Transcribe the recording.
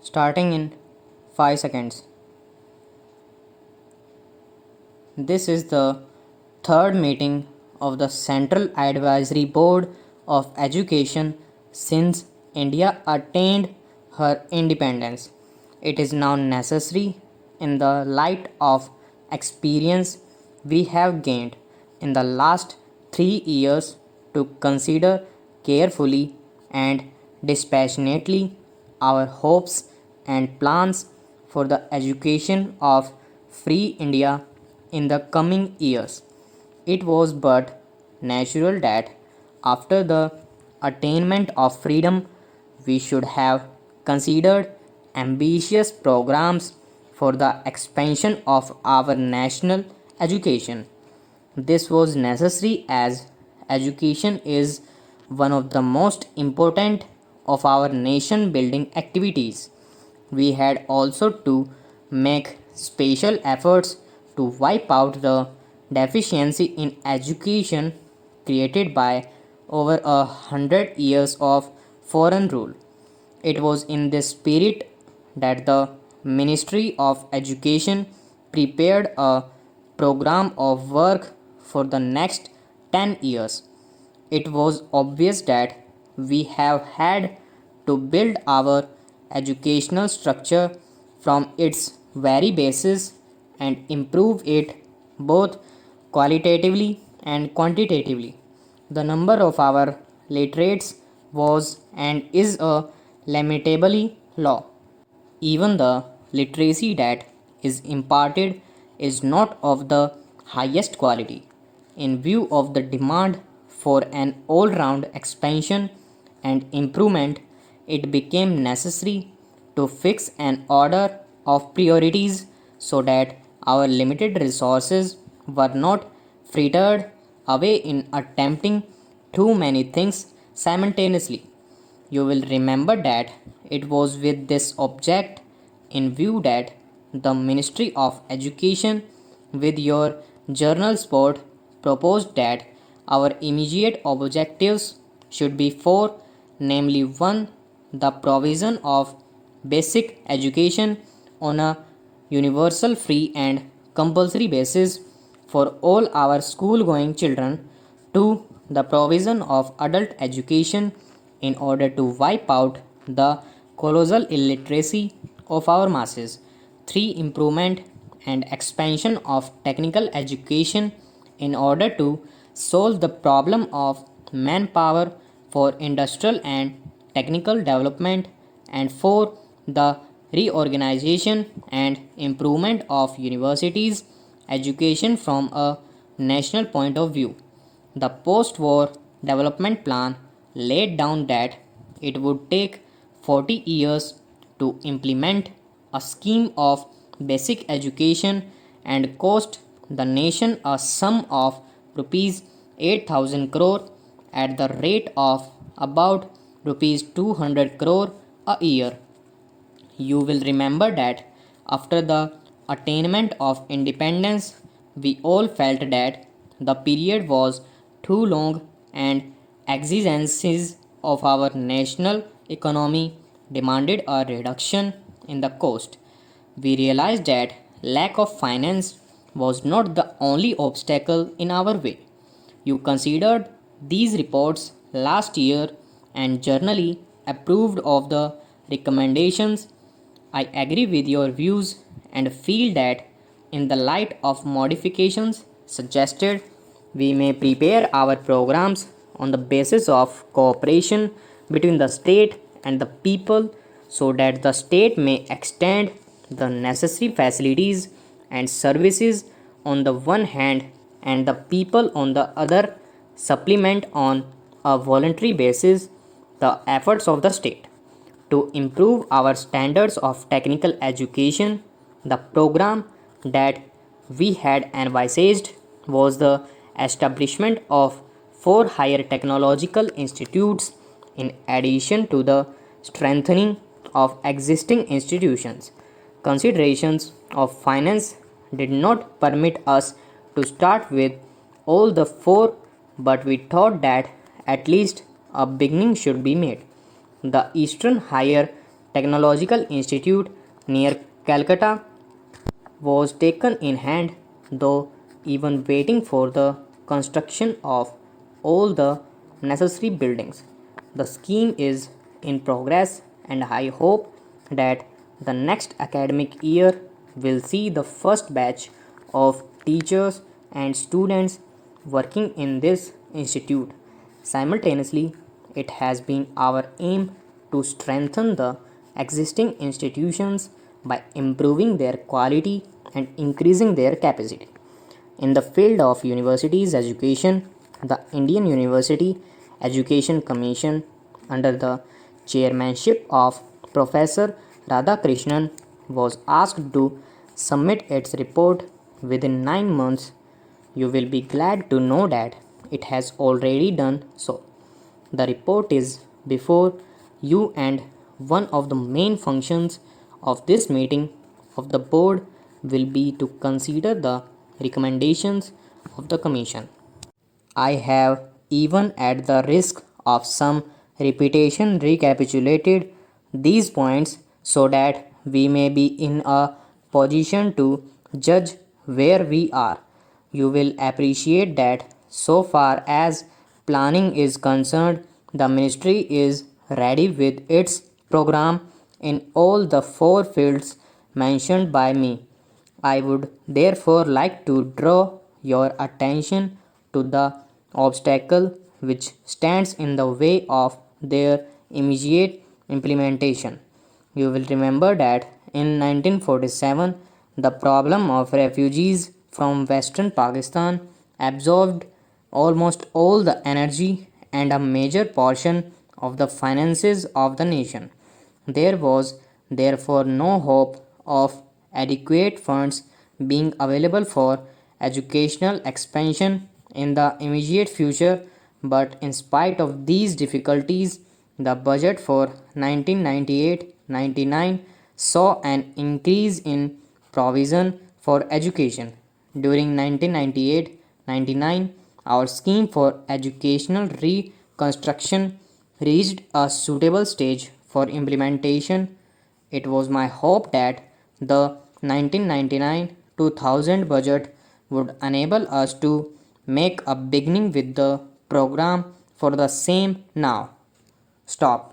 starting in 5 seconds. This is the third meeting of the Central Advisory Board of Education since India attained her independence. It is now necessary, in the light of experience we have gained in the last 3 years, to consider carefully and dispassionately our hopes and plans for the education of free India in the coming years. It was but natural that after the attainment of freedom we should have considered ambitious programs for the expansion of our national education. This was necessary as education is one of the most important of our nation building activities. We had also to make special efforts to wipe out the deficiency in education created by over 100 years of foreign rule. It was in this spirit that the Ministry of Education prepared a program of work for the next 10 years. It was obvious that we have had to build our educational structure from its very basis and improve it both qualitatively and quantitatively. The number of our literates was and is a lamentably low. Even the literacy that is imparted is not of the highest quality. In view of the demand for an all round expansion and improvement, it became necessary to fix an order of priorities so that our limited resources were not frittered away in attempting too many things simultaneously. You will remember that it was with this object in view that the Ministry of Education, with your journal support, proposed that our immediate objectives should be four, namely 1. The provision of basic education on a universal, free, and compulsory basis for all our school going children; 2. The provision of adult education in order to wipe out the colossal illiteracy of our masses; 3. Improvement and expansion of technical education in order to solve the problem of manpower for industrial and technical development; and 4. The reorganization and improvement of universities education from a national point of view. The post war development plan laid down that it would take 40 years to implement a scheme of basic education and cost the nation a sum of rupees 8,000 crore at the rate of about rupees 200 crore a year. You will remember that after the attainment of independence, we all felt that the period was too long and exigencies of our national economy demanded a reduction in the cost. We realized that lack of finance was not the only obstacle in our way. You considered these reports last year and generally approved of the recommendations. I agree with your views and feel that, in the light of modifications suggested, we may prepare our programs on the basis of cooperation between the state and the people so that the state may extend the necessary facilities and services on the one hand and the people on the other supplement on a voluntary basis the efforts of the state. To improve our standards of technical education, the program that we had envisaged was the establishment of four higher technological institutes in addition to the strengthening of existing institutions. Considerations of finance did not permit us to start with all the four, but we thought that at least a beginning should be made. The Eastern Higher Technological Institute near Calcutta was taken in hand, though even waiting for the construction of all the necessary buildings. The scheme is in progress, and I hope that the next academic year will see the first batch of teachers and students working in this institute. Simultaneously, it has been our aim to strengthen the existing institutions by improving their quality and increasing their capacity. In the field of universities education, the Indian University Education Commission, under the chairmanship of Professor Radhakrishnan, was asked to submit its report within 9 months. You will be glad to know that it has already done so. The report is before you, and one of the main functions of this meeting of the board will be to consider the recommendations of the commission. I have, even at the risk of some repetition, recapitulated these points so that we may be in a position to judge where we are. You will appreciate that, so far as planning is concerned, the ministry is ready with its program in all the four fields mentioned by me. I would therefore like to draw your attention to the obstacle which stands in the way of their immediate implementation. You will remember that in 1947, the problem of refugees from Western Pakistan absorbed almost all the energy and a major portion of the finances of the nation. There was therefore no hope of adequate funds being available for educational expansion in the immediate future, but in spite of these difficulties, the budget for 1998-99 saw an increase in provision for education. During 1998-99, our scheme for educational reconstruction reached a suitable stage for implementation. It was my hope that the 1999-2000 budget would enable us to make a beginning with the program for the same now. Stop.